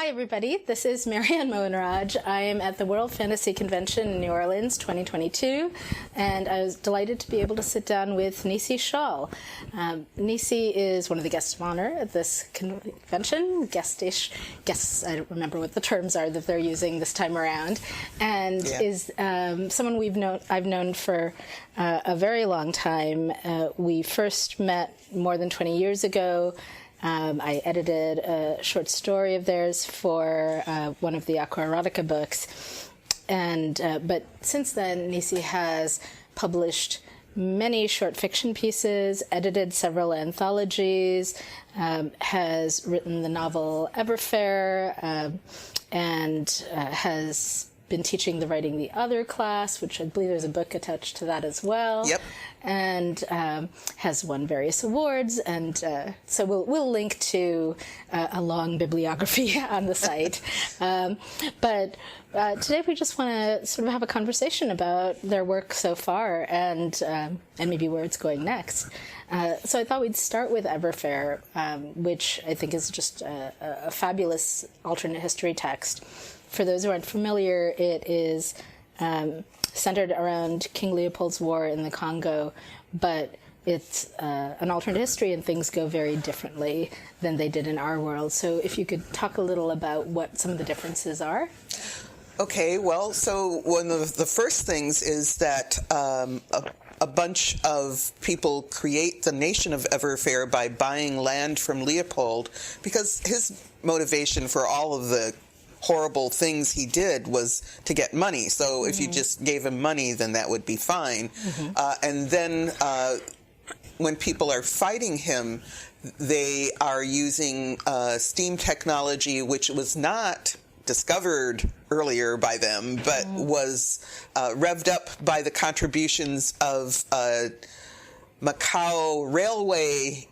Hi everybody, this is Anne Mohanraj. I am at the World Fantasy Convention in New Orleans 2022, and I was delighted to be able to sit down with Nisi Shawl. Nisi is one of the guests of honor at this convention, guests, I don't remember what the terms are that they're using this time around, and is someone I've known for a very long time. We first met more than 20 years ago. I edited a short story of theirs for one of the Aquaerotica books, and but since then, Nisi has published many short fiction pieces, edited several anthologies, has written the novel Everfair, and has been teaching the Writing the Other class, which I believe there's a book attached to that as well. Yep. And has won various awards, and so we'll link to a long bibliography on the site. But today we just want to sort of have a conversation about their work so far and maybe where it's going next. So I thought we'd start with Everfair, which I think is just a fabulous alternate history text. For those who aren't familiar, it is centered around King Leopold's War in the Congo, but it's an alternate history and things go very differently than they did in our world. So if you could talk a little about what some of the differences are. Okay, well, so one of the first things is that a bunch of people create the nation of Everfair by buying land from Leopold, because his motivation for all of the horrible things he did was to get money. So if you just gave him money, then that would be fine. And then when people are fighting him, they are using steam technology, which was not discovered earlier by them, but was revved up by the contributions of Macau railway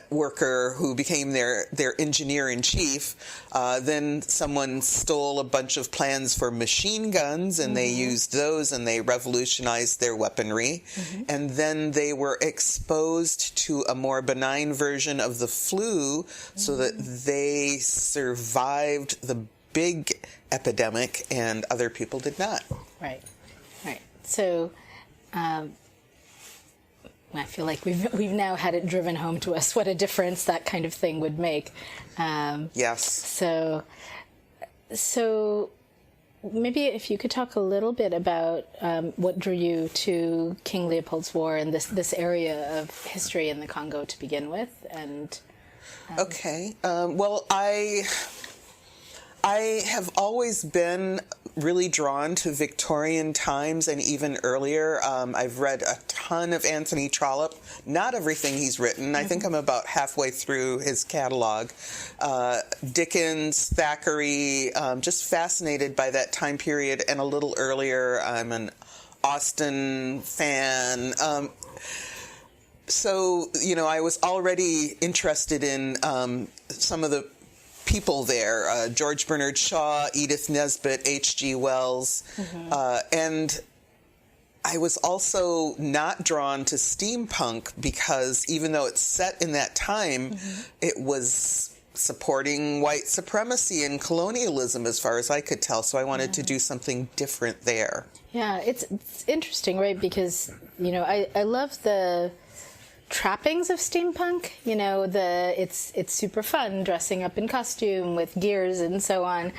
worker who became their engineer-in-chief. Then someone stole a bunch of plans for machine guns, and they used those, and they revolutionized their weaponry. And then they were exposed to a more benign version of the flu, so that they survived the big epidemic, and other people did not. Right. So I feel like we've now had it driven home to us what a difference that kind of thing would make. Yes. So maybe if you could talk a little bit about what drew you to King Leopold's War and this area of history in the Congo to begin with, and. Okay. Well, I have always been really drawn to Victorian times and even earlier. I've read a ton of Anthony Trollope, not everything he's written. I think I'm about halfway through his catalog. Dickens, Thackeray, just fascinated by that time period. And a little earlier, I'm an Austen fan. So, I was already interested in some of the people there, George Bernard Shaw, Edith Nesbit, H.G. Wells, and I was also not drawn to steampunk because even though it's set in that time, it was supporting white supremacy and colonialism as far as I could tell, so I wanted to do something different there. Yeah, it's interesting, right, because, I love the trappings of steampunk, it's super fun dressing up in costume with gears and so on,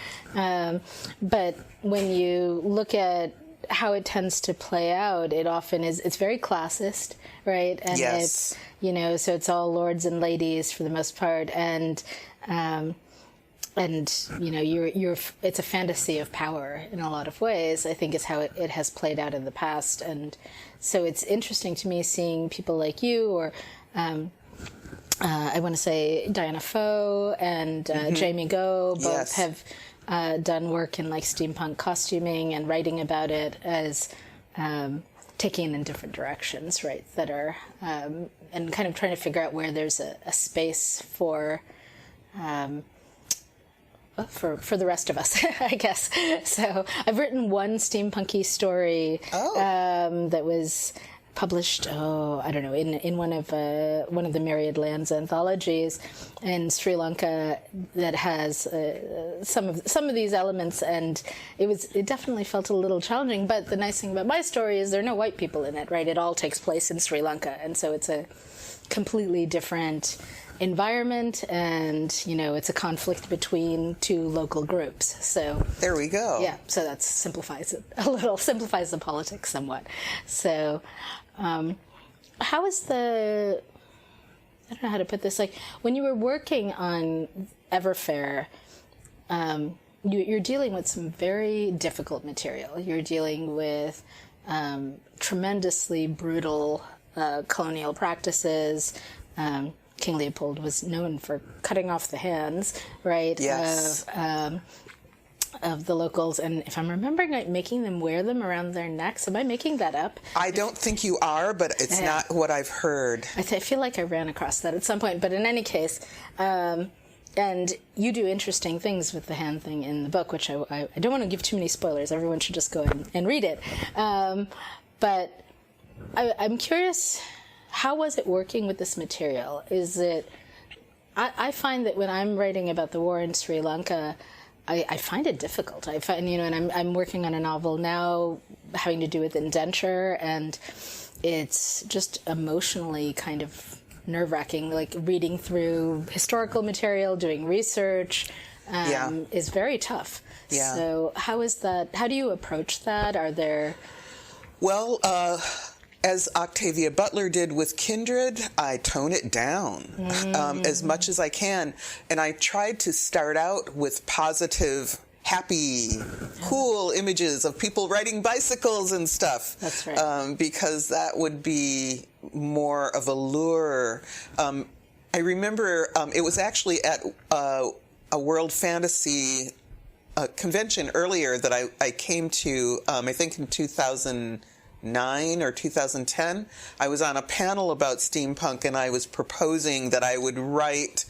but when you look at how it tends to play out, it often it's very classist, right? And yes. It's so it's all lords and ladies for the most part, and it's a fantasy of power in a lot of ways, I think, is how it has played out in the past. And so it's interesting to me seeing people like you, or I want to say Diana Foe and Jamie Go, both have done work in like steampunk costuming and writing about it as taking in different directions, right, that are and kind of trying to figure out where there's a space for the rest of us, I guess. So I've written one steampunky story that was published, I don't know, in one of the Myriad Lands anthologies in Sri Lanka that has some of these elements, and it definitely felt a little challenging. But the nice thing about my story is there are no white people in it, right? It all takes place in Sri Lanka, and so it's a completely different environment, and it's a conflict between two local groups. So there we go. Yeah, so that simplifies it a little, simplifies the politics somewhat. So how is I don't know how to put this, like when you were working on Everfair, you're dealing with some very difficult material. You're dealing with tremendously brutal colonial practices. King Leopold was known for cutting off the hands, right? Yes. Of the locals, and if I'm remembering right, making them wear them around their necks. Am I making that up? I don't think you are, but it's not what I've heard. I feel like I ran across that at some point, but in any case, and you do interesting things with the hand thing in the book, which I don't want to give too many spoilers. Everyone should just go and read it. But I'm curious, how was it working with this material? Is it... I find that when I'm writing about the war in Sri Lanka, I find it difficult. I find, and I'm working on a novel now having to do with indenture, and it's just emotionally kind of nerve-wracking, like reading through historical material, doing research, is very tough. Yeah. So how is that? How do you approach that? Are there... Well, as Octavia Butler did with Kindred, I tone it down as much as I can. And I tried to start out with positive, happy, cool images of people riding bicycles and stuff. That's right. Because that would be more of a lure. I remember it was actually at a World Fantasy convention earlier that I came to, I think in 2009 or 2010, I was on a panel about steampunk, and I was proposing that I would write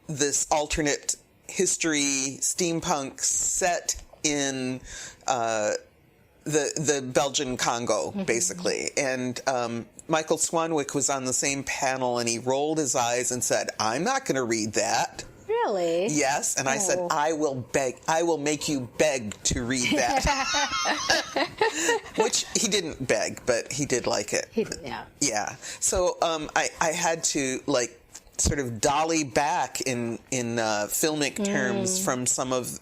this alternate history steampunk set in the Belgian Congo, basically. And Michael Swanwick was on the same panel, and he rolled his eyes and said, "I'm not going to read that." Really? Yes, and I said, I will make you beg to read that. Which he didn't beg, but he did like it. Yeah. So I had to sort of dolly back in filmic terms from some of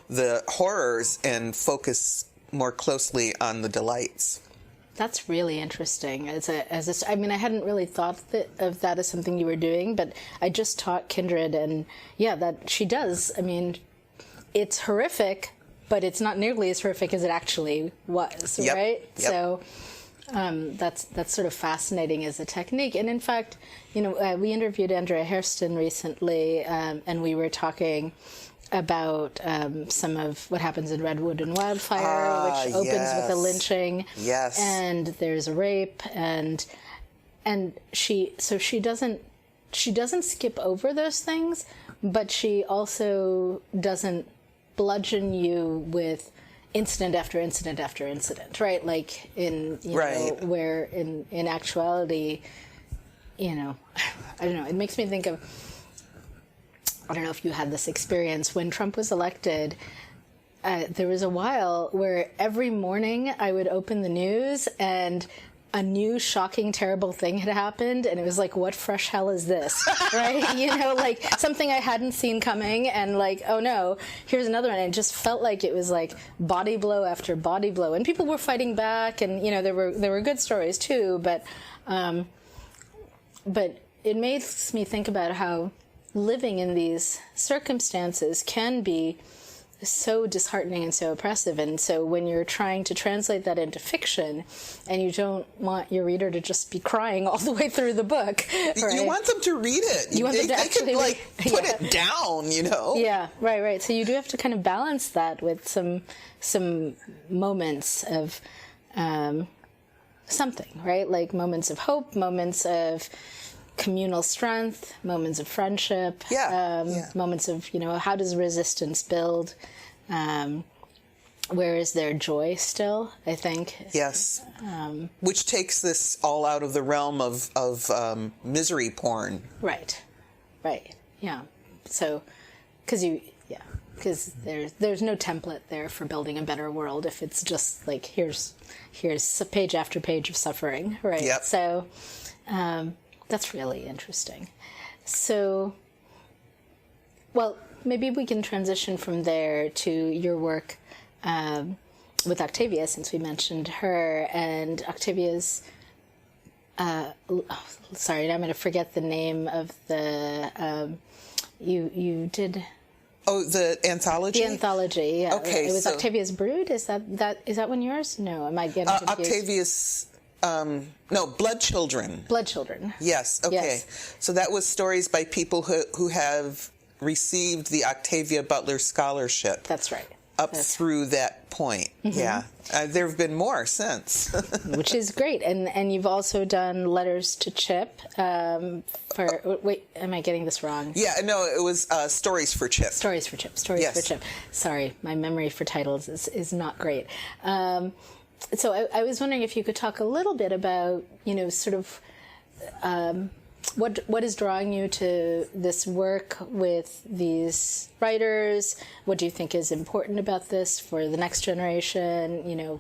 the horrors and focus more closely on the delights. That's really interesting. I mean, I hadn't really thought of that as something you were doing, but I just taught Kindred, and that she does. I mean, it's horrific, but it's not nearly as horrific as it actually was, right? Yep. So that's sort of fascinating as a technique. And in fact, we interviewed Andrea Hairston recently, and we were talking about some of what happens in Redwood and Wildfire, which opens with a lynching. Yes. And there's a rape, and she doesn't skip over those things, but she also doesn't bludgeon you with incident after incident after incident, right? Like in where in actuality, I don't know, it makes me think of, I don't know if you had this experience when Trump was elected. There was a while where every morning I would open the news and a new shocking, terrible thing had happened, and it was like, what fresh hell is this? Right? Like something I hadn't seen coming, and like, oh no, here's another one. And it just felt like it was like body blow after body blow, and people were fighting back, and there were good stories too, but it makes me think about how living in these circumstances can be so disheartening and so oppressive. And so when you're trying to translate that into fiction, and you don't want your reader to just be crying all the way through the book, right? You want them to read it. You want them to actually put it down, Yeah, right. So you do have to kind of balance that with some moments of something, right? Like moments of hope, moments of communal strength, moments of friendship, moments of, how does resistance build? where is there joy still, I think. Yes. Which takes this all out of the realm of misery porn. Right. Yeah. So, because there's no template there for building a better world if it's just like here's page after page of suffering, right? Yep. So that's really interesting. So, well, maybe we can transition from there to your work with Octavia, since we mentioned her, and Octavia's. Sorry, I'm going to forget the name of the. You did. Oh, the anthology? The anthology, yeah. Okay, it was so Octavia's Brood? Is that one yours? No, am I getting confused? Octavia's, no, Blood Children. Blood Children. Yes, okay. Yes. So that was stories by people who have received the Octavia Butler Scholarship. That's right. Through that point, yeah. There have been more since. Which is great. And you've also done Letters to Chip wait, am I getting this wrong? Yeah, no, it was Stories for Chip. Stories for Chip. Sorry, my memory for titles is not great. So I was wondering if you could talk a little bit about, sort of what is drawing you to this work with these writers? What do you think is important about this for the next generation?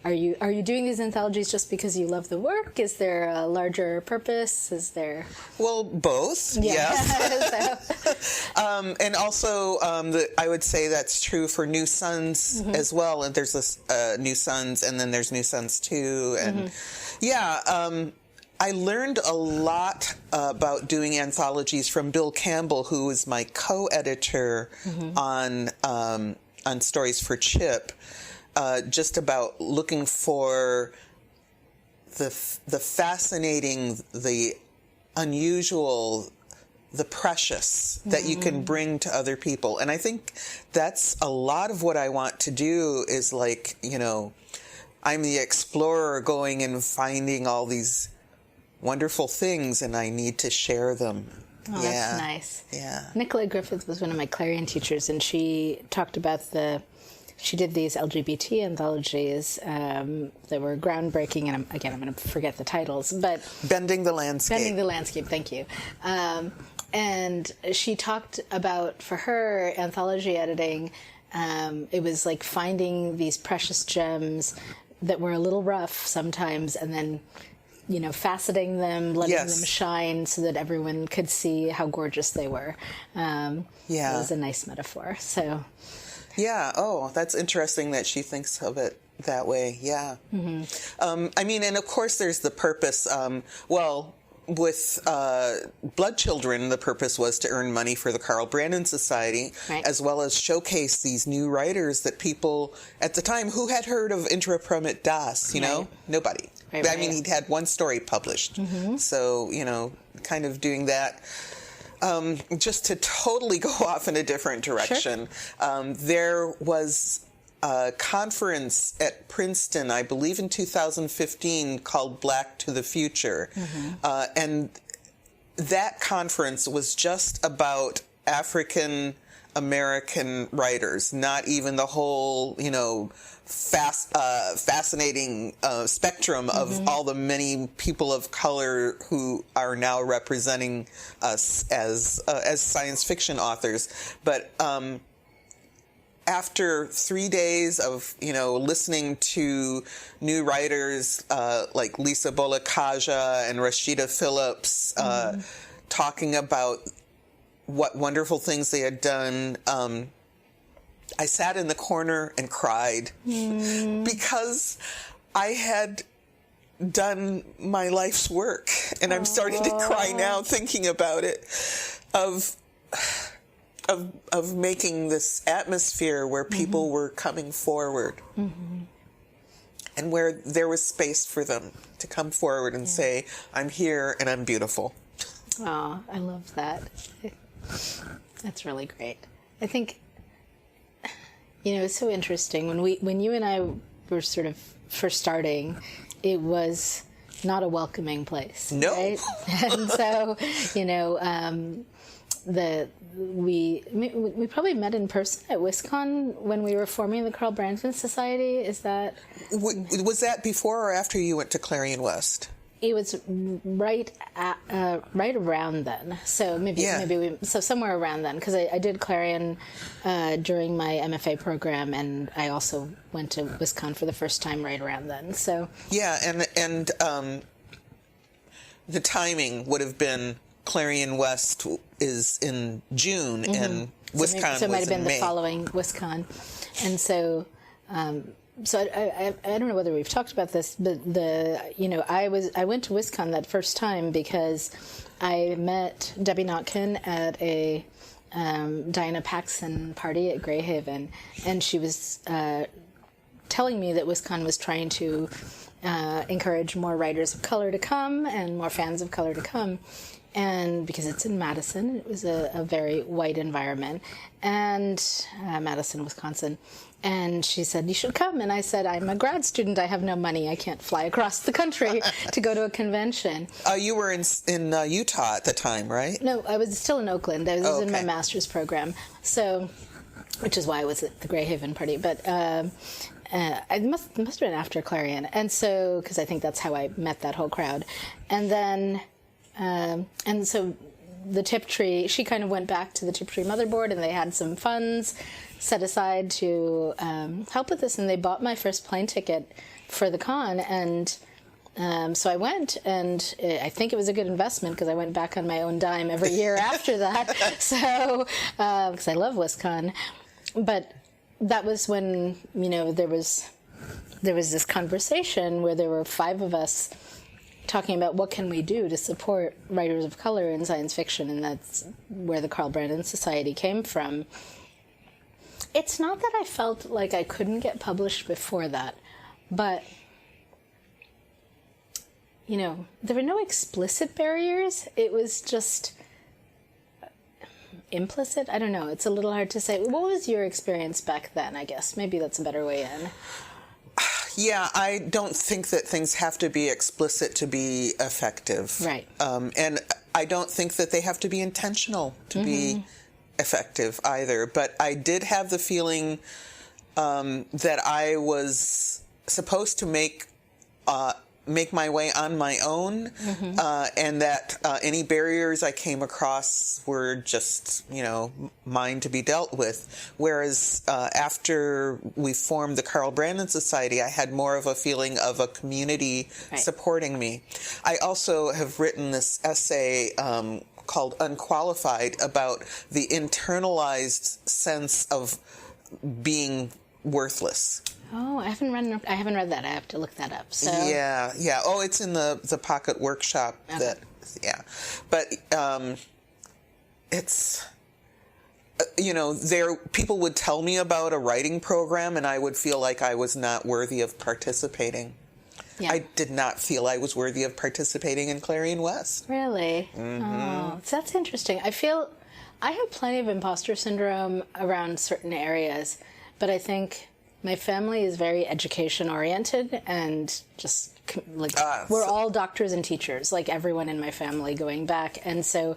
Are you doing these anthologies just because you love the work? Is there a larger purpose? Is there? Well, both. Yeah. Yes. And also, I would say that's true for New Sons as well. And there's this New Sons, and then there's New Sons 2, and I learned a lot about doing anthologies from Bill Campbell, who was my co-editor on Stories for Chip, just about looking for the fascinating, the unusual, the precious that you can bring to other people. And I think that's a lot of what I want to do is I'm the explorer going and finding all these wonderful things, and I need to share them. Oh, yeah. That's nice. Yeah. Nicola Griffith was one of my Clarion teachers, and she talked about she did these LGBT anthologies that were groundbreaking, and I'm going to forget the titles, but... Bending the Landscape, thank you. And she talked about, for her, anthology editing, it was like finding these precious gems that were a little rough sometimes, and then faceting them, letting them shine so that everyone could see how gorgeous they were. It was a nice metaphor. So, yeah. Oh, that's interesting that she thinks of it that way. Yeah. And of course, there's the purpose. With Blood Children, the purpose was to earn money for the Carl Brandon Society, as well as showcase these new writers that people at the time who had heard of Intra Promit Das, nobody. He'd had one story published. So, kind of doing that. Just to totally go off in a different direction, there was a conference at Princeton, I believe in 2015, called Black to the Future. And that conference was just about African American writers, not even the whole, fascinating spectrum of all the many people of color who are now representing us as science fiction authors. But after 3 days of, listening to new writers like Lisa Bolakaja and Rashida Phillips talking about what wonderful things they had done, I sat in the corner and cried because I had done my life's work, and I'm starting to cry now thinking about it, of making this atmosphere where people were coming forward and where there was space for them to come forward and say, I'm here and I'm beautiful. Oh, I love that. That's really great. I think, it's so interesting. When you and I were sort of first starting, it was not a welcoming place. No. Right? And so, we probably met in person at WisCon when we were forming the Carl Brandon Society. Is that was that before or after you went to Clarion West? It was right around then. So so somewhere around then, because I did Clarion during my MFA program, and I also went to WisCon for the first time right around then. So yeah, and the timing would have been Clarion West is in June, and WisCon was in May. So it might have been the following WisCon, and so. So I don't know whether we've talked about this, but I went to WisCon that first time because I met Debbie Notkin at a Diana Paxson party at Greyhaven, and she was telling me that WisCon was trying to encourage more writers of color to come and more fans of color to come. And because it's in Madison, it was a very white environment, and Madison, Wisconsin. And she said, you should come. And I said, I'm a grad student. I have no money. I can't fly across the country to go to a convention. You were in Utah at the time, right? No, I was still in Oakland. I was in my master's program. So, which is why I was at the Greyhaven party. But it must have been after Clarion. And so, because I think that's how I met that whole crowd. And then, and so the Tiptree, she kind of went back to the Tiptree motherboard, and they had some funds set aside to help with this, and they bought my first plane ticket for the con, and so I went, and I think it was a good investment because I went back on my own dime every year after that. So because I love WisCon, but that was when there was this conversation where there were 5 of us talking about what can we do to support writers of color in science fiction, and that's where the Carl Brandon Society came from. It's not that I felt like I couldn't get published before that, but, there were no explicit barriers. It was just implicit. I don't know. It's a little hard to say. What was your experience back then, I guess? Maybe that's a better way in. Yeah, I don't think that things have to be explicit to be effective. Right. And I don't think that they have to be intentional to be effective either. But I did have the feeling that I was supposed to make my way on my own, and that any barriers I came across were just, mine to be dealt with. Whereas after we formed the Carl Brandon Society, I had more of a feeling of a community supporting me. I also have written this essay called Unqualified about the internalized sense of being worthless. Oh, I haven't read that. I have to look that up. So yeah. Oh, it's in the Pocket Workshop. Okay. But it's people would tell me about a writing program, and I would feel like I was not worthy of participating. Yeah. I did not feel I was worthy of participating in Clarion West. Really? Oh, so that's interesting. I feel I have plenty of imposter syndrome around certain areas, but I think my family is very education oriented, and just we're all doctors and teachers, like everyone in my family going back, and so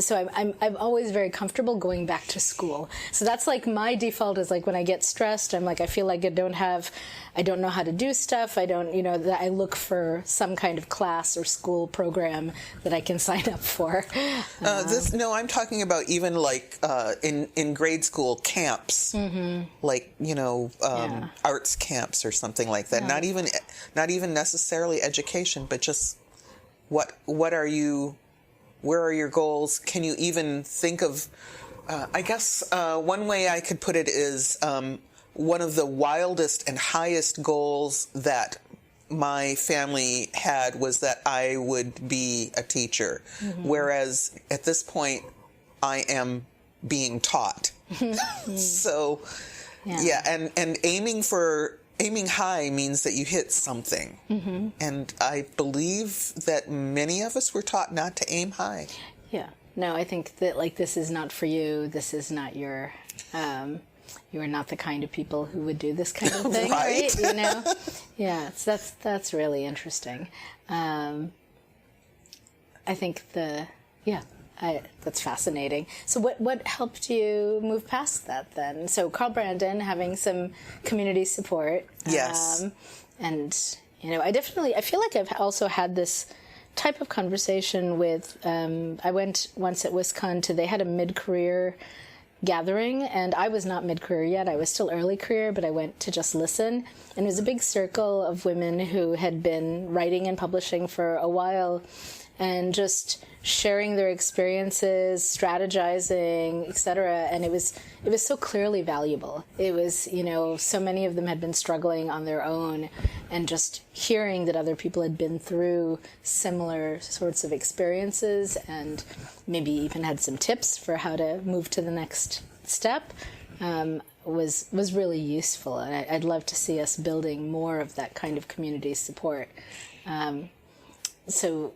I'm always very comfortable going back to school. So that's like my default is like when I get stressed, I'm like I feel like I don't know how to do stuff. I don't, that I look for some kind of class or school program that I can sign up for. I'm talking about even like in grade school camps, like arts camps or something like that. Yeah. Not even necessarily education, but just what are you? Where are your goals? Can you even think of, I guess one way I could put it is one of the wildest and highest goals that my family had was that I would be a teacher. Whereas at this point, I am being taught. So, and aiming high means that you hit something. And I believe that many of us were taught not to aim high. Yeah. No, I think that this is not for you. This is not your, you are not the kind of people who would do this kind of thing, right? Yeah, so that's really interesting. I think That's fascinating. So what helped you move past that then? So Carl Brandon, having some community support. Yes. And, I feel like I've also had this type of conversation with, I went once at WisCon they had a mid-career gathering, and I was not mid-career yet. I was still early career, but I went to just listen. And it was a big circle of women who had been writing and publishing for a while, and just sharing their experiences, strategizing, etc. And it was so clearly valuable. It was, so many of them had been struggling on their own, and just hearing that other people had been through similar sorts of experiences and maybe even had some tips for how to move to the next step was really useful. And I'd love to see us building more of that kind of community support. So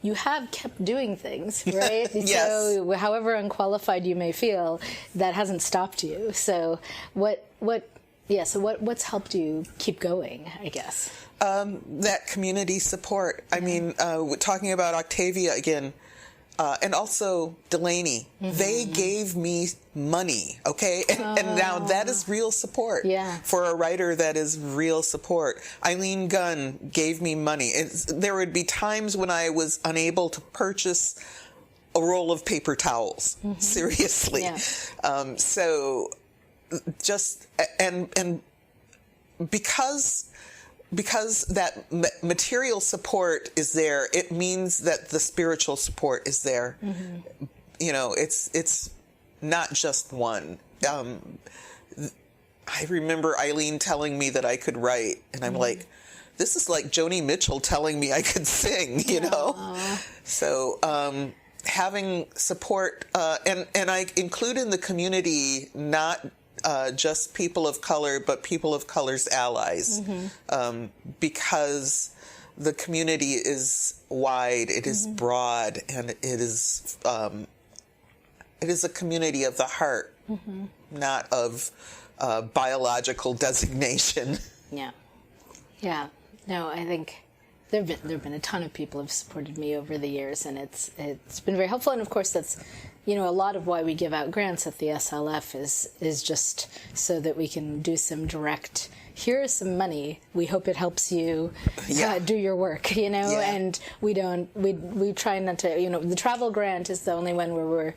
you have kept doing things, right? Yes. So however unqualified you may feel, that hasn't stopped you. So what's helped you keep going, I guess? That community support. I mean, talking about Octavia again, and also Delaney, they gave me money, okay? And now that is real support. Yeah. For a writer, that is real support. Eileen Gunn gave me money. There would be times when I was unable to purchase a roll of paper towels, seriously. Yeah. So just, and because that material support is there, it means that the spiritual support is there. It's not just one. I remember Eileen telling me that I could write, and I'm like, this is like Joni Mitchell telling me I could sing, So having support, and I include in the community not just people of color, but people of color's allies, because the community is wide, it is broad, and it is a community of the heart, not of biological designation. Yeah. No, I think there've been a ton of people who've supported me over the years, and it's been very helpful. And of course, that's a lot of why we give out grants at the SLF is just so that we can do some direct. Here's some money. We hope it helps you do your work. And we try not to. The travel grant is the only one where we're.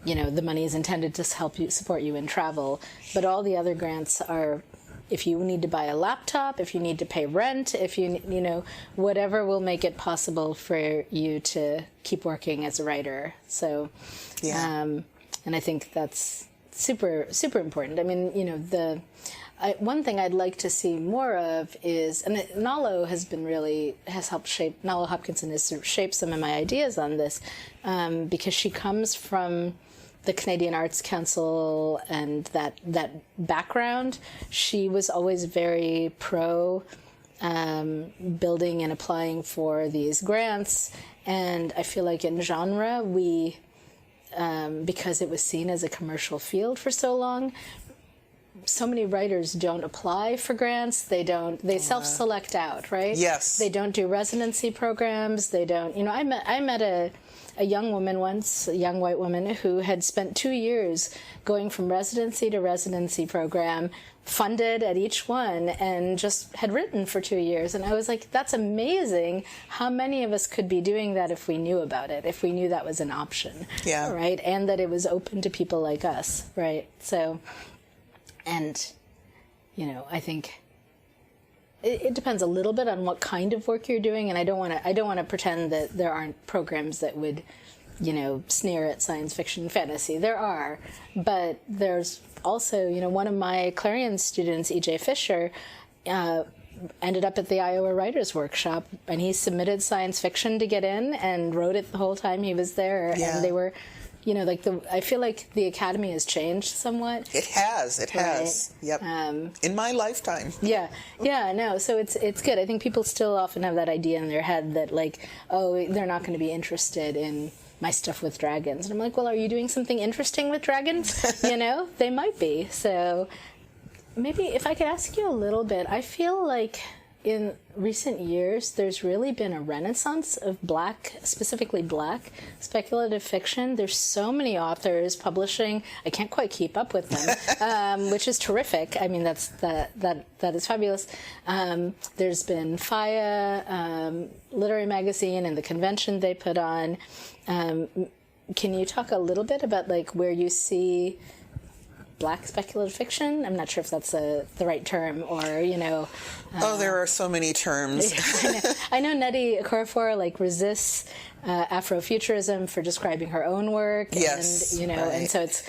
The money is intended to help you support you in travel, but all the other grants are. If you need to buy a laptop, if you need to pay rent, if whatever will make it possible for you to keep working as a writer. So, and I think that's super, super important. I mean, one thing I'd like to see more of is, and Nalo has helped shape, Nalo Hopkinson has sort of shaped some of my ideas on this, because she comes from the Canadian Arts Council and that background. She was always very pro building and applying for these grants, and I feel like in genre we because it was seen as a commercial field for so long, so many writers don't apply for grants. They self-select out, right? Yes. They don't do residency programs. They don't, I met a young woman once, a young white woman who had spent 2 years going from residency to residency program, funded at each one, and just had written for 2 years. And I was like, that's amazing. How many of us could be doing that if we knew about it, if we knew that was an option, right? And that it was open to people like us, right? So, and, I think it depends a little bit on what kind of work you're doing, and I don't want to pretend that there aren't programs that would, sneer at science fiction and fantasy. There are, but there's also, one of my Clarion students, E.J. Fisher, ended up at the Iowa Writers Workshop, and he submitted science fiction to get in and wrote it the whole time he was there, and they were. I feel like the Academy has changed somewhat. It has. Yep. In my lifetime. No. So it's good. I think people still often have that idea in their head that they're not going to be interested in my stuff with dragons. And I'm like, well, are you doing something interesting with dragons? They might be. So maybe if I could ask you a little bit, I feel like in recent years, there's really been a renaissance of specifically Black speculative fiction. There's so many authors publishing. I can't quite keep up with them, which is terrific. I mean, that is fabulous. There's been FIA Literary Magazine and the convention they put on. Can you talk a little bit about like where you see Black speculative fiction? I'm not sure if that's the right term, or there are so many terms. I know Nnedi Okorafor like resists Afrofuturism for describing her own work. Yes, and right. and so it's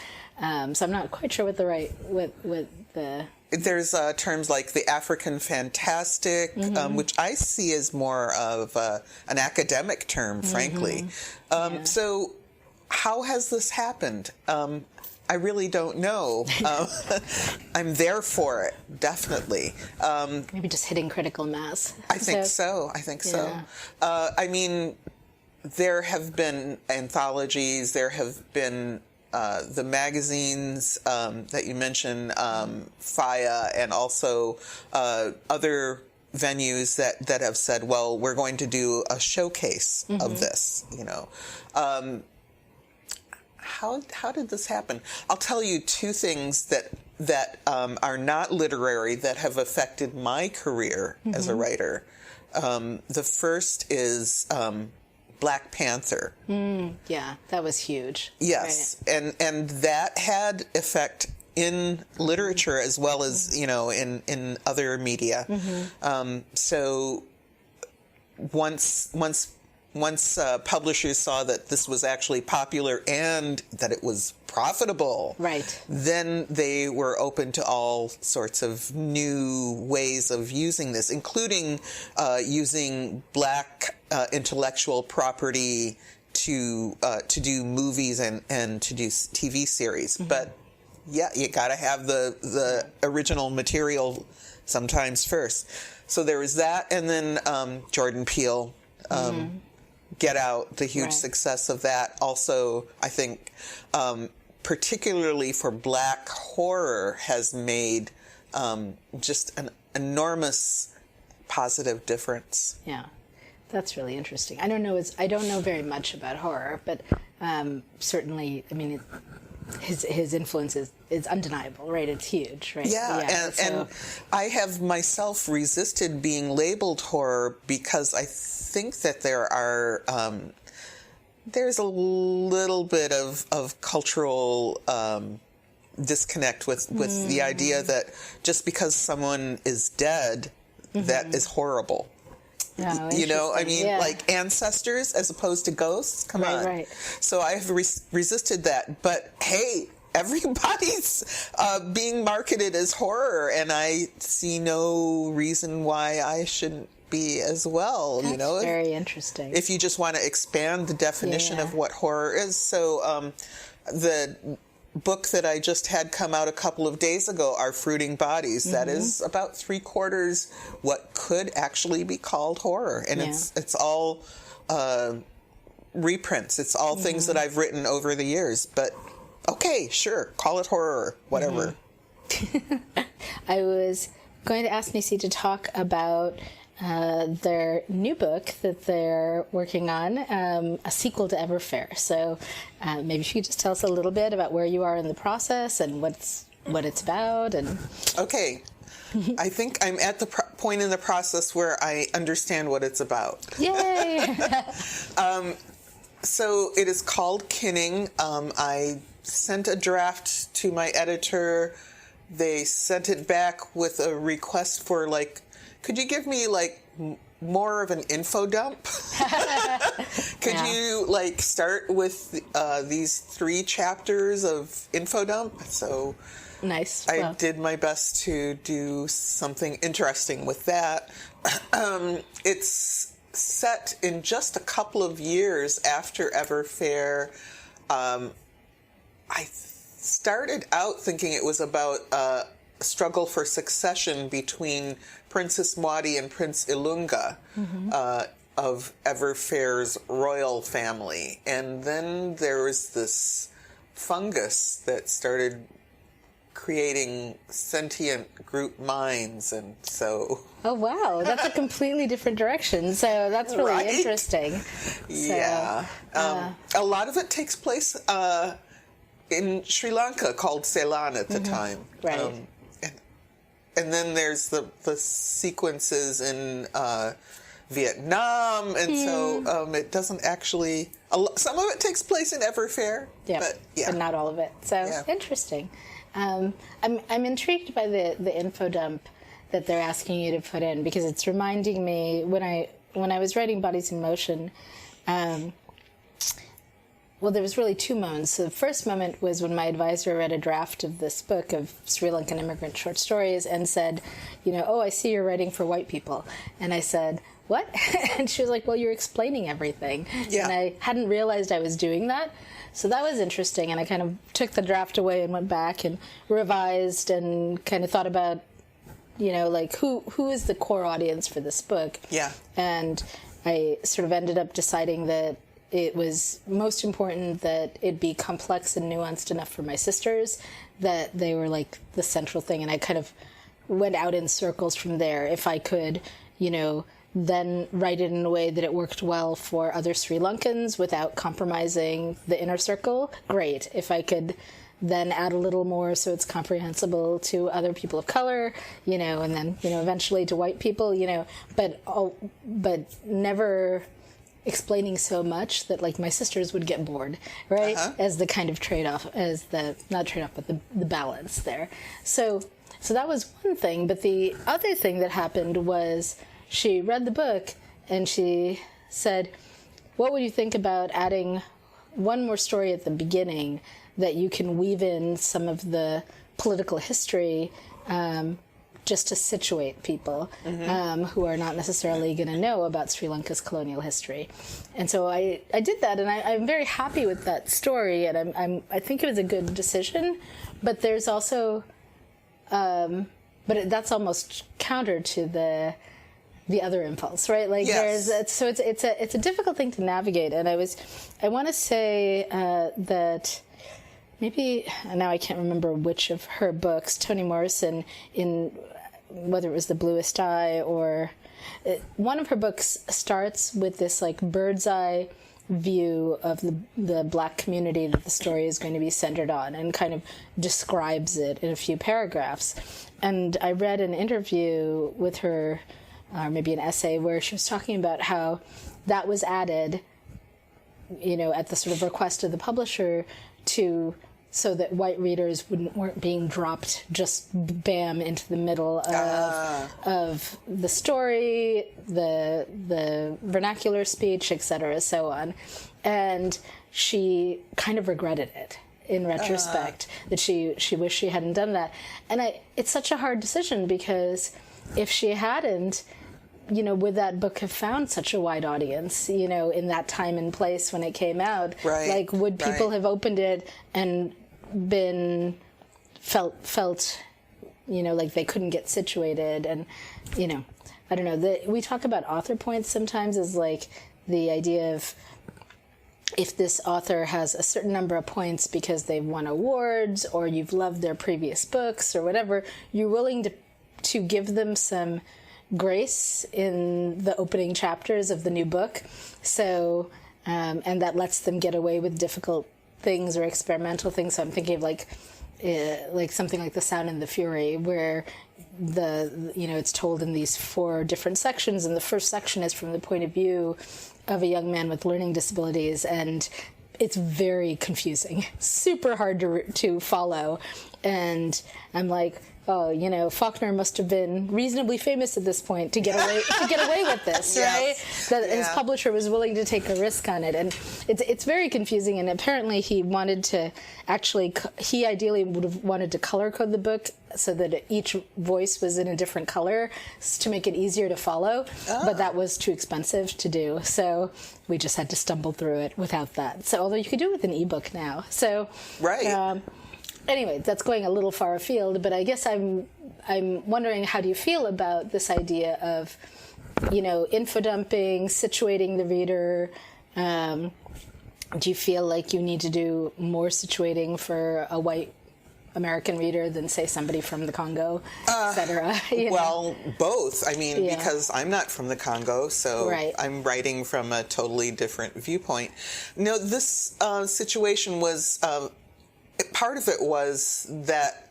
so I'm not quite sure what the There's terms like the African fantastic, which I see as more of an academic term, frankly. So how has this happened? I really don't know. I'm there for it, definitely. Maybe just hitting critical mass. I think so. I mean, there have been anthologies, there have been the magazines that you mentioned, FIA, and also other venues that have said, well, we're going to do a showcase of this, How did this happen? I'll tell you two things that are not literary that have affected my career as a writer. The first is Black Panther. Yeah, that was huge. Yes, right. and that had effect in literature as well as in other media. So once publishers saw that this was actually popular and that it was profitable, right, then they were open to all sorts of new ways of using this, including using Black intellectual property to do movies and to do TV series. But yeah, you got to have the original material sometimes first. So there was that, and then Jordan Peele. Get Out, the huge success of that. Also, I think, particularly for Black horror, has made just an enormous positive difference. Yeah, that's really interesting. I don't know very much about horror, but certainly, I mean, his influence is undeniable, right? It's huge, right? Yeah, and I have myself resisted being labeled horror because I think that there's a little bit of cultural disconnect with the idea that just because someone is dead, that is horrible. Oh, I mean, like ancestors as opposed to ghosts. Come on. Right. So I have resisted that. But hey, everybody's being marketed as horror, and I see no reason why I shouldn't be as well. That's very interesting. If you just want to expand the definition of what horror is. So the book that I just had come out a couple of days ago, Our Fruiting Bodies, that is about 3/4 what could actually be called horror. And it's all reprints. It's all things that I've written over the years. But okay, sure, call it horror, whatever. I was going to ask Nisi to talk about their new book that they're working on, a sequel to Everfair. So maybe if you could just tell us a little bit about where you are in the process and what it's about. And okay. I think I'm at the point in the process where I understand what it's about. Yay! So it is called Kinning. I sent a draft to my editor. They sent it back with a request for could you give me more of an info dump? Could you start with these 3 chapters of info dump? So nice. I did my best to do something interesting with that. It's set in just a couple of years after Everfair. I started out thinking it was about a struggle for succession between Princess Maudie and Prince Ilunga of Everfair's royal family. And then there was this fungus that started creating sentient group minds, and so... Oh, wow. That's a completely different direction. So that's really Right? interesting. Yeah. A lot of it takes place in Sri Lanka, called Ceylon at the time. Right. And then there's the sequences in Vietnam, and so it doesn't actually... some of it takes place in Everfair, but not all of it. So interesting. I'm intrigued by the info dump that they're asking you to put in, because it's reminding me when I was writing Bodies in Motion. Well, there was really two moments. So the first moment was when my advisor read a draft of this book of Sri Lankan immigrant short stories and said, I see you're writing for white people. And I said, what? And she was like, well, you're explaining everything. Yeah. And I hadn't realized I was doing that. So that was interesting. And I kind of took the draft away and went back and revised and kind of thought about, who is the core audience for this book? Yeah. And I sort of ended up deciding that it was most important that it be complex and nuanced enough for my sisters, that they were like the central thing. And I kind of went out in circles from there. If I could, then write it in a way that it worked well for other Sri Lankans without compromising the inner circle, great. If I could then add a little more so it's comprehensible to other people of color, and then, eventually to white people, but never explaining so much that like my sisters would get bored, right? As the kind of trade-off, not trade-off, but the balance there. So that was one thing. But the other thing that happened was she read the book and she said, what would you think about adding one more story at the beginning that you can weave in some of the political history, just to situate people who are not necessarily going to know about Sri Lanka's colonial history. And so I did that, and I'm very happy with that story, and I think it was a good decision. But there's also, that's almost counter to the other impulse, right? Like it's a difficult thing to navigate, and I want to say that. Maybe, now I can't remember which of her books, Toni Morrison, in whether it was The Bluest Eye or... one of her books starts with this like bird's eye view of the Black community that the story is going to be centered on, and kind of describes it in a few paragraphs. And I read an interview with her, or maybe an essay, where she was talking about how that was added, at the sort of request of the publisher so that white readers weren't being dropped just bam into the middle of the story, the vernacular speech, etc., so on. And she kind of regretted it in retrospect, that she wished she hadn't done that. And it's such a hard decision, because if she hadn't, would that book have found such a wide audience, in that time and place when it came out? Right. Like, would people have opened it and felt, like they couldn't get situated? And, I don't know. We talk about author points sometimes as like the idea of, if this author has a certain number of points because they've won awards or you've loved their previous books or whatever, you're willing to give them some grace in the opening chapters of the new book. So, and that lets them get away with difficult things or experimental things. So I'm thinking of like something like The Sound and the Fury, where it's told in these 4 different sections, and the first section is from the point of view of a young man with learning disabilities, and it's very confusing, super hard to follow. And I'm like, oh, Faulkner must have been reasonably famous at this point to get away with this, right? That his publisher was willing to take a risk on it, and it's very confusing. And apparently, he wanted to he ideally would have wanted to color code the book so that each voice was in a different color to make it easier to follow. But that was too expensive to do, so we just had to stumble through it without that. So, although you could do it with an ebook now, so right. Anyway, that's going a little far afield, but I guess I'm wondering, how do you feel about this idea of, info dumping, situating the reader? Do you feel like you need to do more situating for a white American reader than, say, somebody from the Congo, etc.? Well, both. I mean, Yeah. because I'm not from the Congo, so Right. I'm writing from a totally different viewpoint. No, this situation was, part of it was that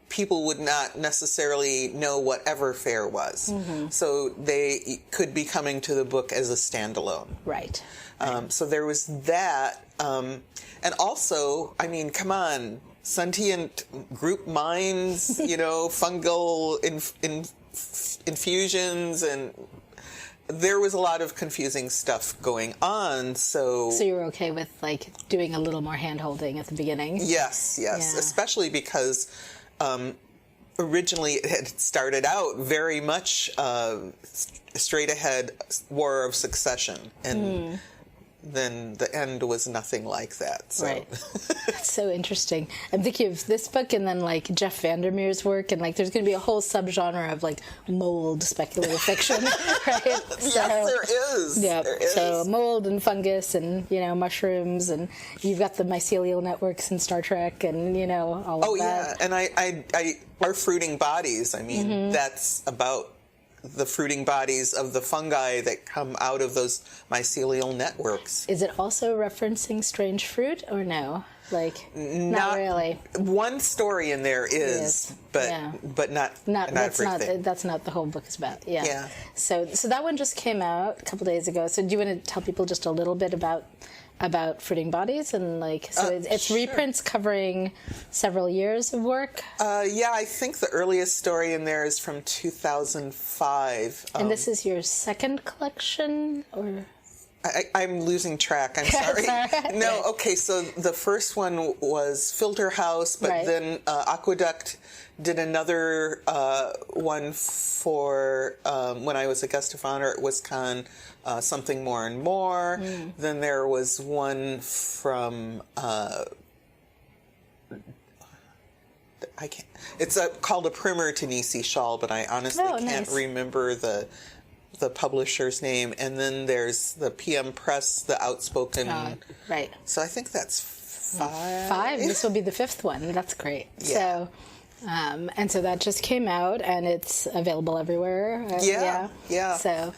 people would not necessarily know what Everfair was. So they could be coming to the book as a standalone. Right. So there was that. And also, I mean, come on, sentient group minds, fungal infusions, and there was a lot of confusing stuff going on. So So you're okay with like doing a little more hand-holding at the beginning? yes, Yeah. especially because originally it had started out very much straight ahead War of Succession, and then the end was nothing like that. So. Right. That's so interesting. I'm thinking of this book and then like Jeff Vandermeer's work, and like there's going to be a whole subgenre of like mold speculative fiction, right? Yes, there is. Yeah. There is. So mold and fungus and mushrooms, and you've got the mycelial networks in Star Trek, and all of that. Yeah, and I our fruiting bodies. I mean, that's about the fruiting bodies of the fungi that come out of those mycelial networks. Is it also referencing strange fruit or no? Like not really. One story in there is, but yeah. but not That's everything. that's not the whole book is about. Yeah. Yeah. So that one just came out a couple days ago. So do you want to tell people just a little bit about fruiting bodies and like it's sure. reprints covering several years of work? Yeah, I think the earliest story in there is from 2005. And this is your second collection, or? I'm losing track. I'm sorry. Sorry. No, okay. So the first one was Filter House, but Right. then Aqueduct did another one for when I was a guest of honor at WisCon, Something More and More. Then there was one from I can't. It's called A Primer to Nisi Shawl, but I honestly can't nice. remember the publisher's name. And then there's the PM Press, the Outspoken. Right. So I think that's 5. 5. This will be the 5th one. That's great. Yeah. So, and so that just came out, and it's available everywhere. Yeah. So,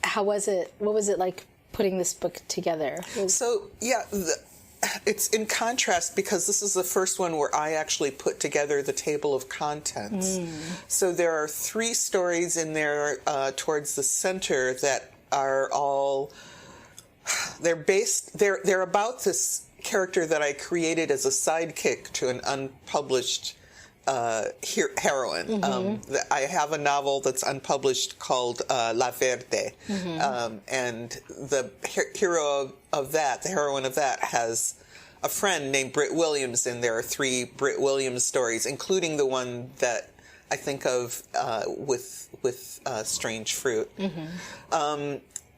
how was it? What was it like putting this book together? So yeah, it's in contrast because this is the first one where I actually put together the table of contents. So there are 3 stories in there towards the center that are all they're about this character that I created as a sidekick to an unpublished heroine. I have a novel that's unpublished called La Verde, and the hero of that, the heroine of that, has a friend named Britt Williams, and there are 3 Britt Williams stories, including the one that I think of with Strange Fruit.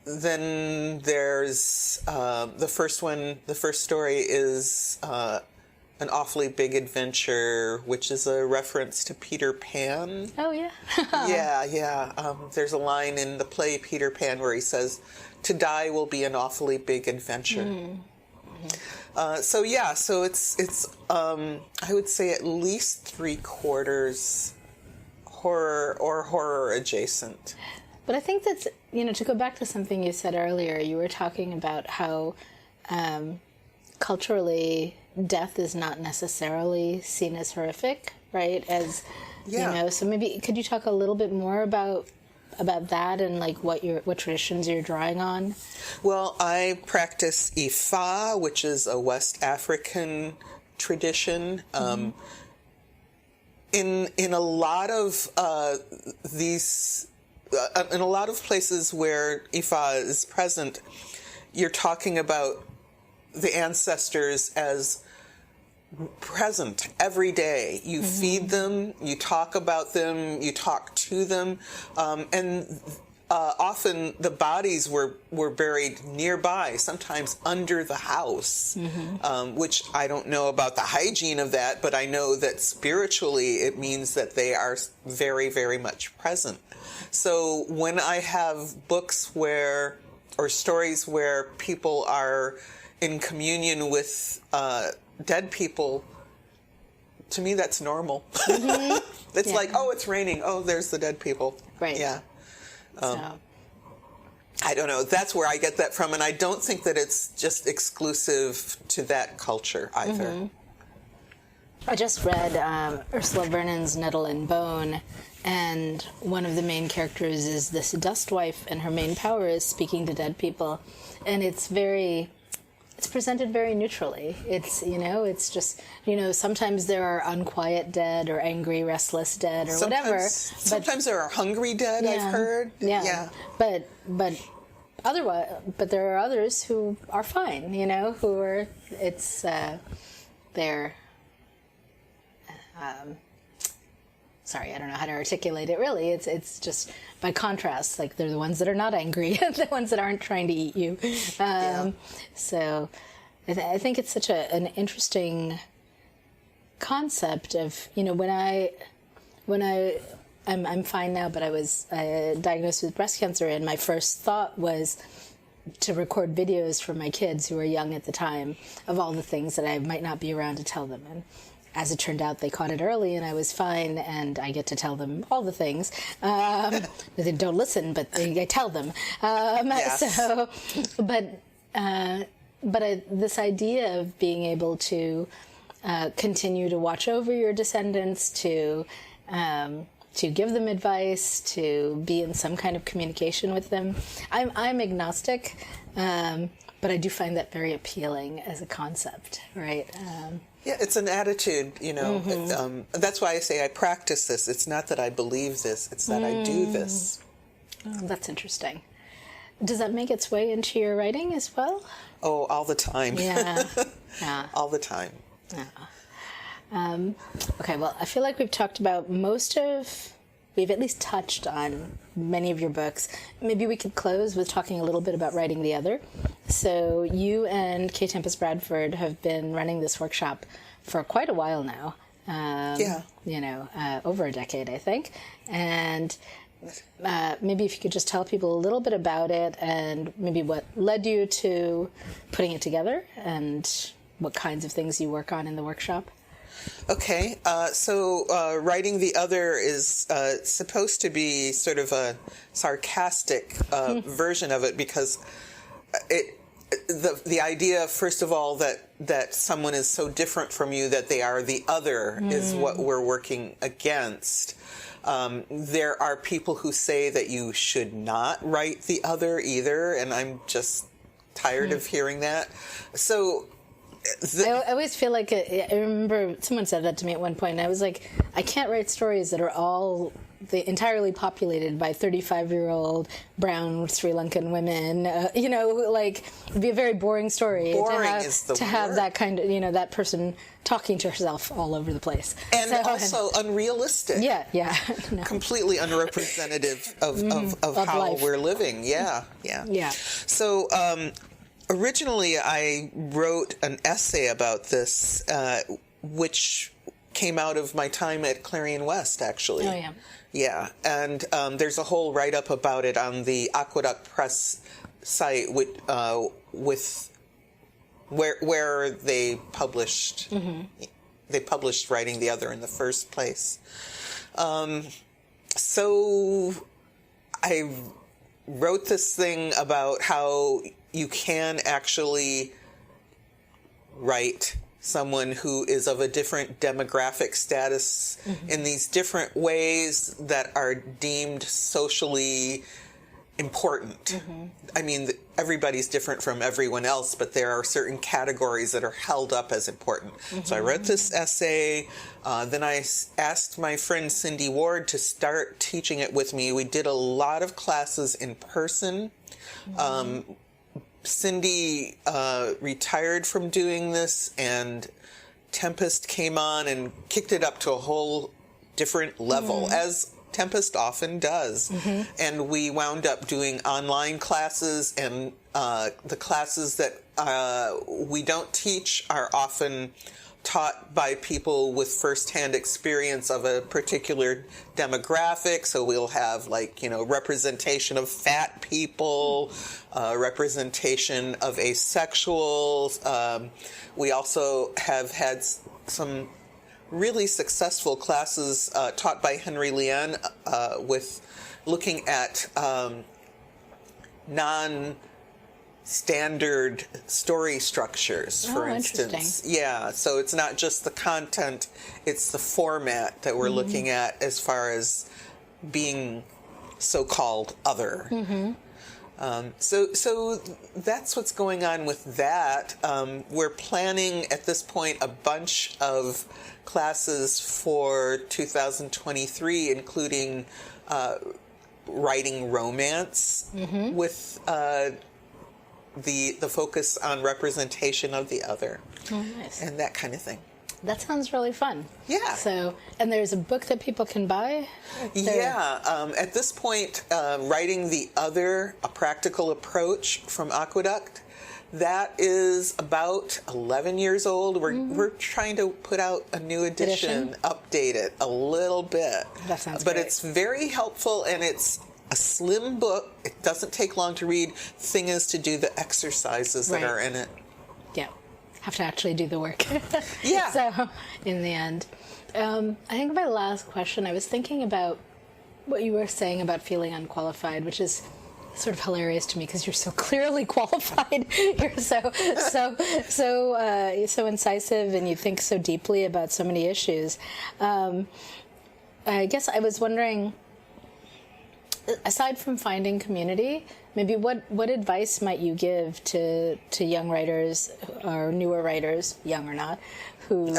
Then there's the first one. The first story is An Awfully Big Adventure, which is a reference to Peter Pan. Oh, yeah. Yeah. There's a line in the play Peter Pan where he says, "To die will be an awfully big adventure." So it's I would say at least 3/4 horror or horror adjacent. But I think that's, to go back to something you said earlier, you were talking about how culturally death is not necessarily seen as horrific, right? As, so maybe could you talk a little bit more about that and like what traditions you're drawing on? Well, I practice Ifa, which is a West African tradition. In a lot of these, in a lot of places where Ifa is present, you're talking about the ancestors as present every day. You feed them, you talk about them, you talk to them, and often the bodies were buried nearby, sometimes under the house, which I don't know about the hygiene of that, but I know that spiritually it means that they are very, very much present. So when I have books or stories where people are in communion with dead people, to me, that's normal. It's like, oh, it's raining. Oh, there's the dead people. Right. Yeah. So. I don't know. That's where I get that from. And I don't think that it's just exclusive to that culture either. I just read Ursula Vernon's Nettle and Bone, and one of the main characters is this dust wife, and her main power is speaking to dead people. And it's presented very neutrally. It's, it's just, sometimes there are unquiet dead or angry, restless dead or whatever. Sometimes there are hungry dead, I've heard. Yeah. But there are others who are fine, who are, they're, sorry, I don't know how to articulate it really. It's just by contrast, like they're the ones that are not angry, the ones that aren't trying to eat you. So I think it's such an interesting concept of, I'm fine now, but I was diagnosed with breast cancer, and my first thought was to record videos for my kids who were young at the time of all the things that I might not be around to tell them. And as it turned out, they caught it early, and I was fine, and I get to tell them all the things. They don't listen, but I tell them. Yes. So, this idea of being able to continue to watch over your descendants, to give them advice, to be in some kind of communication with them. I'm agnostic, but I do find that very appealing as a concept, right? Yeah, it's an attitude, that's why I say I practice this. It's not that I believe this, it's that I do this. Oh, that's interesting. Does that make its way into your writing as well? Oh, all the time. Yeah. All the time. Yeah. Okay, well, I feel like we've talked about we've at least touched on many of your books. Maybe we could close with talking a little bit about writing the other. So you and Kay Tempest Bradford have been running this workshop for quite a while now. Over a decade, I think. And maybe if you could just tell people a little bit about it and maybe what led you to putting it together and what kinds of things you work on in the workshop. Okay, so writing the other is supposed to be sort of a sarcastic version of it, because the idea, first of all, that someone is so different from you that they are the other is what we're working against. There are people who say that you should not write the other either, and I'm just tired of hearing that. So I always feel like I remember someone said that to me at one point, and I was like, I can't write stories that are all entirely populated by 35-year-old brown Sri Lankan women. It'd be a very boring story. Boring is the word. To have that kind of, that person talking to herself all over the place. And also unrealistic. Yeah. No. Completely unrepresentative of how life. We're living. Yeah. So, originally, I wrote an essay about this, which came out of my time at Clarion West, actually. Oh, yeah. Yeah, and there's a whole write-up about it on the Aqueduct Press site where they published Writing the Other in the first place. So I wrote this thing about how you can actually write someone who is of a different demographic status in these different ways that are deemed socially important. I mean, everybody's different from everyone else, but there are certain categories that are held up as important. So I wrote this essay. Then I asked my friend Cindy Ward to start teaching it with me. We did a lot of classes in person. Cindy retired from doing this, and Tempest came on and kicked it up to a whole different level, as Tempest often does. And we wound up doing online classes, and the classes that we don't teach are often taught by people with firsthand experience of a particular demographic. So we'll have representation of fat people, representation of asexuals. We also have had some really successful classes taught by Henry Lian with looking at non-standard story structures, for instance. Yeah, so it's not just the content, it's the format that we're looking at as far as being so-called other. So that's what's going on with that. We're planning at this point a bunch of classes for 2023, including writing romance with the focus on representation of the other, and that kind of thing. That sounds really fun. Yeah. So, and there's a book that people can buy? At this point, Writing the Other, A Practical Approach from Aqueduct, that is about 11 years old. We're trying to put out a new edition, update it a little bit. That sounds But great. it's very helpful, and it's a slim book. It doesn't take long to read. Thing is to do the exercises that are in it. Yeah. Have to actually do the work. Yeah. So, in the end. I think my last question, I was thinking about what you were saying about feeling unqualified, which is sort of hilarious to me because you're so clearly qualified. You're so incisive, and you think so deeply about so many issues. I guess I was wondering, aside from finding community, maybe what advice might you give to young writers or newer writers, young or not, who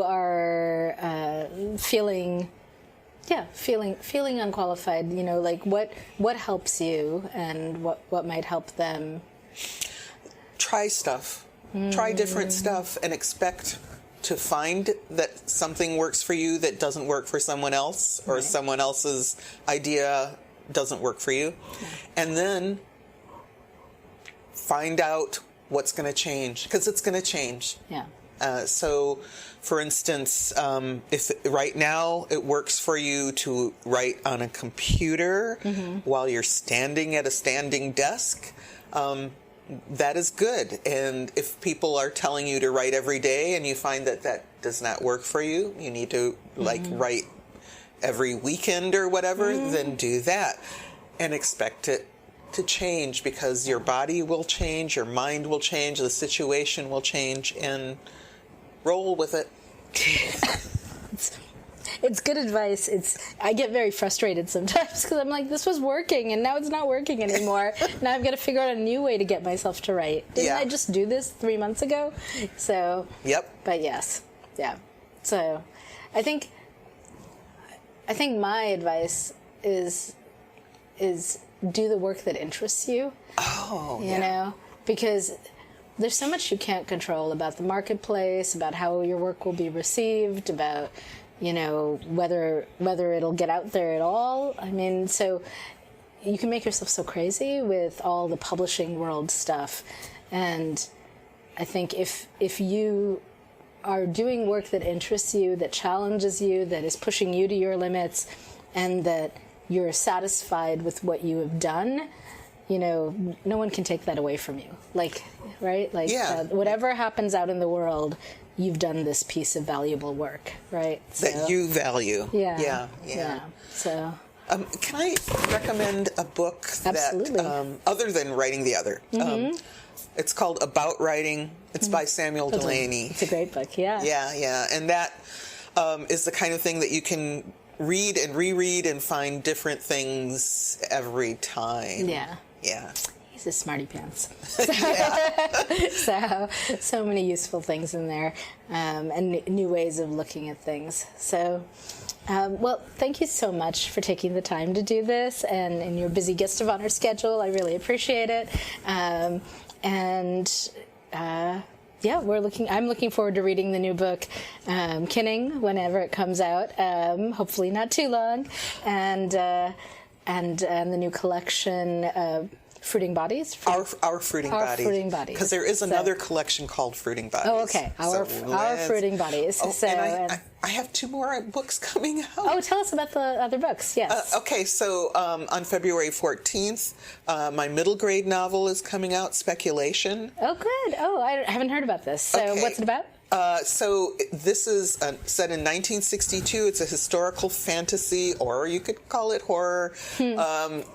are feeling unqualified? You know, like what helps you, and what might help them? Try stuff. Try different stuff, and expect to find that something works for you that doesn't work for someone else, or someone else's idea doesn't work for you. And then find out what's going to change, because it's going to change. Yeah. So, for instance, if right now it works for you to write on a computer while you're standing at a standing desk, that is good. And if people are telling you to write every day and you find that that does not work for you, you need to write every weekend or whatever, then do that. And expect it to change, because your body will change, your mind will change, the situation will change, and roll with it. It's good advice. I get very frustrated sometimes because I'm like, this was working and now it's not working anymore. Now I've got to figure out a new way to get myself to write. Didn't I just do this 3 months ago? So. Yep. But yes, yeah. So, I think my advice is do the work that interests you. Oh. You know, because there's so much you can't control about the marketplace, about how your work will be received, about, you know, whether it'll get out there at all. I mean, so you can make yourself so crazy with all the publishing world stuff. And I think if you are doing work that interests you, that challenges you, that is pushing you to your limits, and that you're satisfied with what you have done, you know, no one can take that away from you. Like, right? Like, whatever happens out in the world, you've done this piece of valuable work, right? That you value. Yeah. So, can I recommend a book absolutely. that, other than Writing the Other? It's called About Writing. It's by Samuel Delany. It's a great book, yeah. Yeah. And that is the kind of thing that you can read and reread and find different things every time. Yeah. Yeah. He's a smarty pants. So many useful things in there, and new ways of looking at things. So, well, thank you so much for taking the time to do this, and in your busy guest of honor schedule. I really appreciate it. Yeah, I'm looking forward to reading the new book, Kinning, whenever it comes out. Hopefully not too long, and the new collection. Fruiting Bodies? Our Fruiting Bodies. Our Fruiting Bodies. Because there is another collection called Fruiting Bodies. Oh, okay. Our Fruiting Bodies. Oh, and I have 2 more books coming out. Oh, tell us about the other books, yes. Okay, so on February 14th, my middle grade novel is coming out, Speculation. Oh, good. Oh, I haven't heard about this. So what's it about? So this is set in 1962. It's a historical fantasy, or you could call it horror.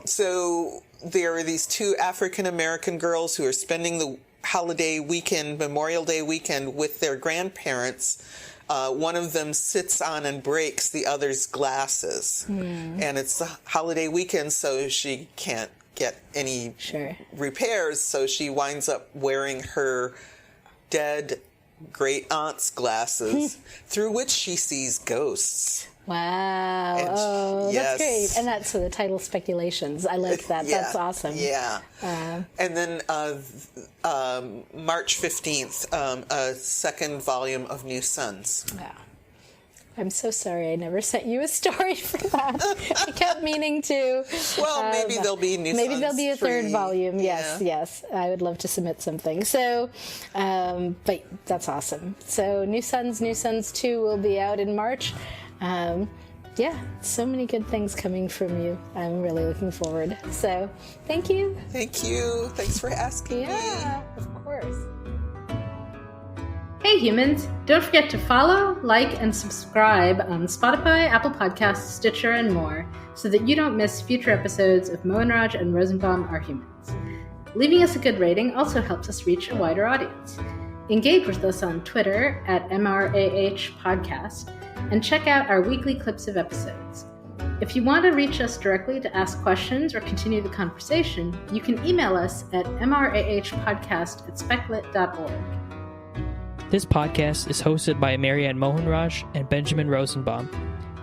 So there are these two African-American girls who are spending the holiday weekend, Memorial Day weekend, with their grandparents. One of them sits on and breaks the other's glasses. And it's the holiday weekend, so she can't get any repairs, so she winds up wearing her dead great aunt's glasses through which she sees ghosts. Wow. And that's great. And that's the title, Speculations. I like that. That's awesome. Yeah. And then March 15th, a second volume of New Suns. Wow. I'm so sorry I never sent you a story for that. I kept meaning to. Well, maybe there'll be New Suns. Maybe there'll be a third volume. Yes. I would love to submit something. So, but that's awesome. So New Suns 2 will be out in March. So many good things coming from you. I'm really looking forward. So, thank you. Thank you. Thanks for asking me. Yeah, of course. Hey humans! Don't forget to follow, like, and subscribe on Spotify, Apple Podcasts, Stitcher, and more, so that you don't miss future episodes of Mohanraj and Rosenbaum Are Humans. Leaving us a good rating also helps us reach a wider audience. Engage with us on Twitter at MRAH Podcast, and check out our weekly clips of episodes. If you want to reach us directly to ask questions or continue the conversation, you can email us at mrahpodcast@speculit.org. This podcast is hosted by Anne Mohanraj and Benjamin Rosenbaum.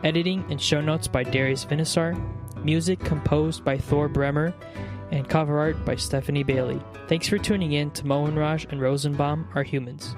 Editing and show notes by Darius Vinisar. Music composed by Thor Bremer. And cover art by Stephanie Bailey. Thanks for tuning in to Mohanraj and Rosenbaum Are Humans.